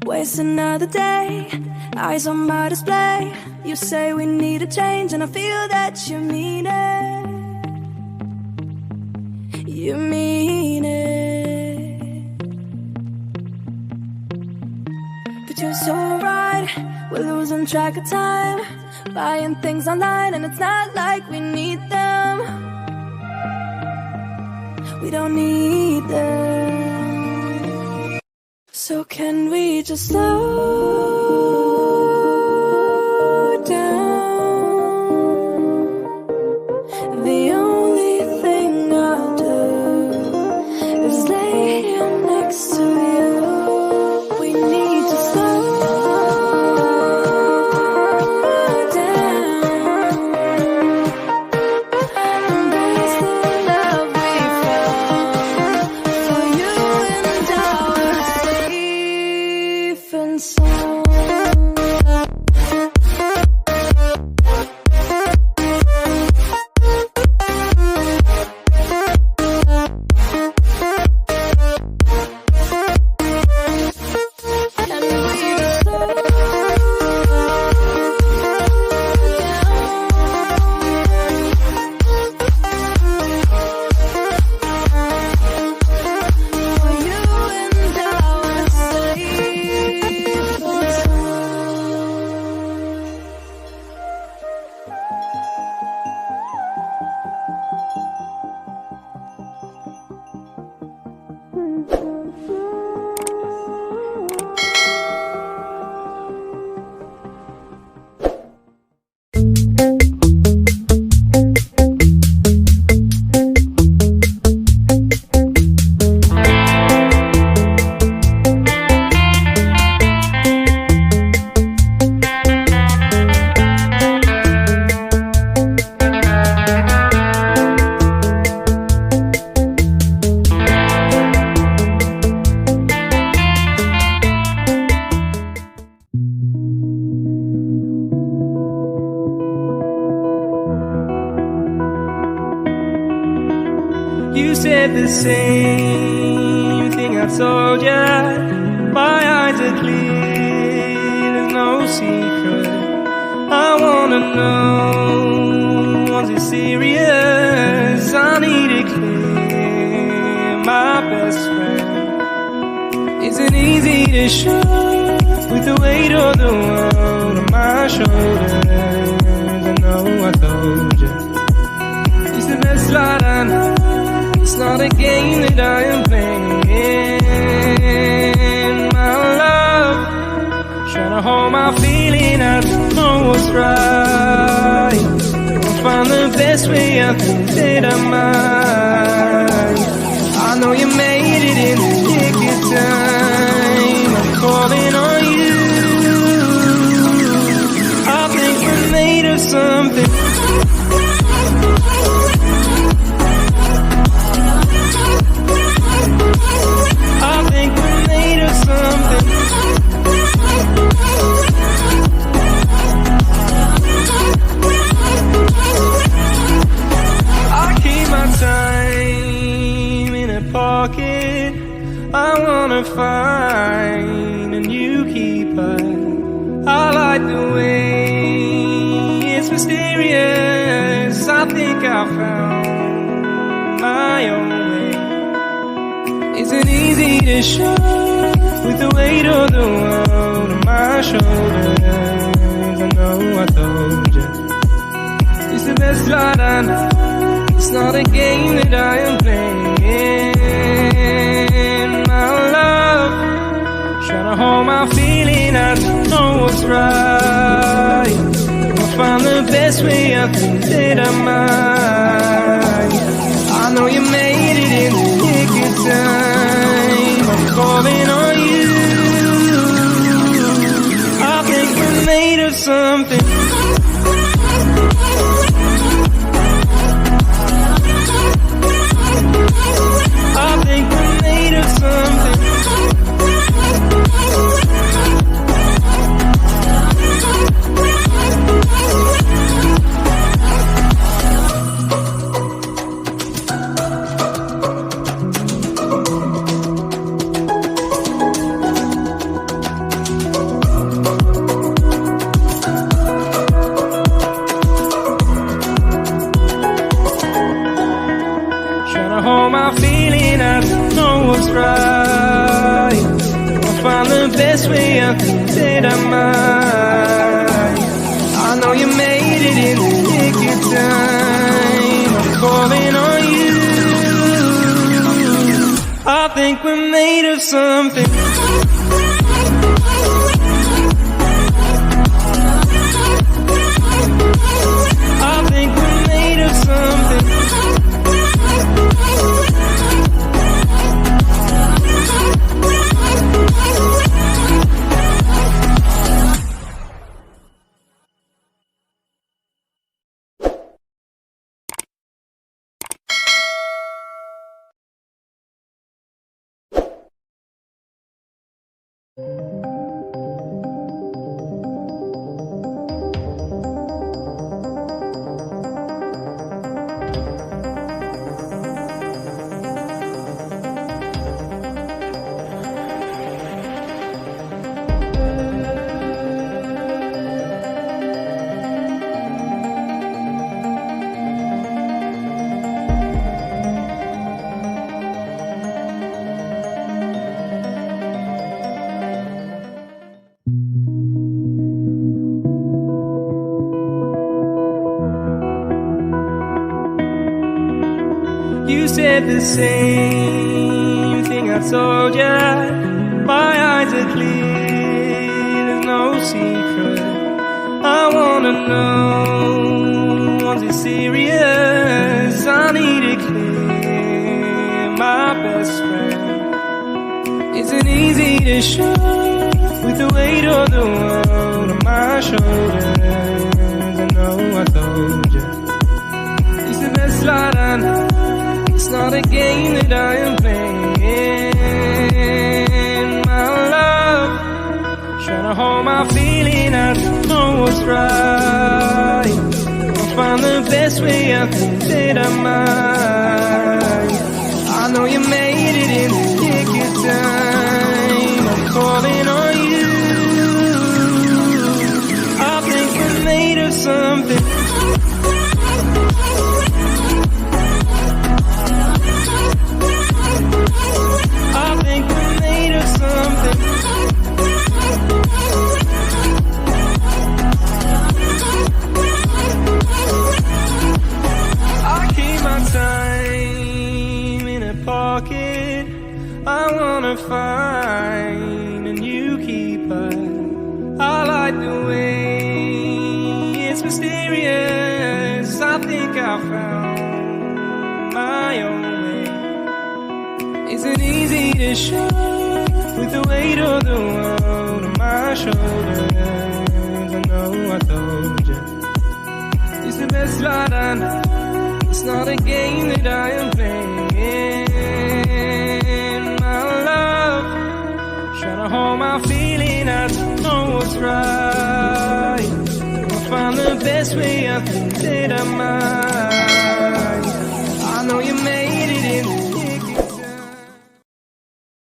Waste another day, eyes on my display. You say we need a change, and I feel that you mean it. You mean it. But you're so right, we're losing track of time, buying things online, and it's not like we need them. We don't need them. So can we just slow down? The only thing I'll do is lay here next to you. We need to slow down. Embrace the love we found for you and our safe and sound. You said the same thing I told ya. My eyes are clear, there's no secret. I wanna know, was it serious? I need it clear, my best friend. Isn't easy to show with the weight of the world on my shoulders. I know I told you, it's the best light I know. It's not a game that I am playing, my love. Trying to hold my feeling, I don't know what's right. I'll find the best way, I think that I might. I know you made it in the nick of time. I'm calling on you. I think we're made of something. I think we're made of something. I keep my time in a pocket. I wanna find a new keeper. I like the way it's mysterious. I think I found my own way. Isn't easy to show with the weight of the world on my shoulders. I know I told you, it's the best light I know. It's not a game that I am playing, my love. Trying to hold my feeling, I don't know what's right. I'll find the best way, I think that I might. I know you made it in the nick of time. I'm calling on you. I think we're made of something. I think we're made of something. Trying to hold my feeling, I don't know what's right. I'll find the best way, I think that I might. I know you made it in the nick of time. I'm calling on you. I think we're made of something. I think we're made of something. You said the same thing I told ya. My eyes are clear, there's no secret. I wanna know, was it serious? I need it clear, my best friend. Isn't easy to show with the weight of the world on my shoulders. I know I told ya, it's the best light I know. It's not a game that I am playing, my love. Trying to hold my feeling, I don't know what's right. I'll find the best way, I think that I might. I know you made it in the nick of time. I'm calling on you. I think we're made of something. I wanna find a new keeper. I like the way it's mysterious. I think I found my own way. Isn't easy to show with the weight of the world on my shoulders. I know I told you, it's the best light I know. It's not a game that I am playing. Hold my feeling, I don't know what's right. I'll find the best way, I think that I might.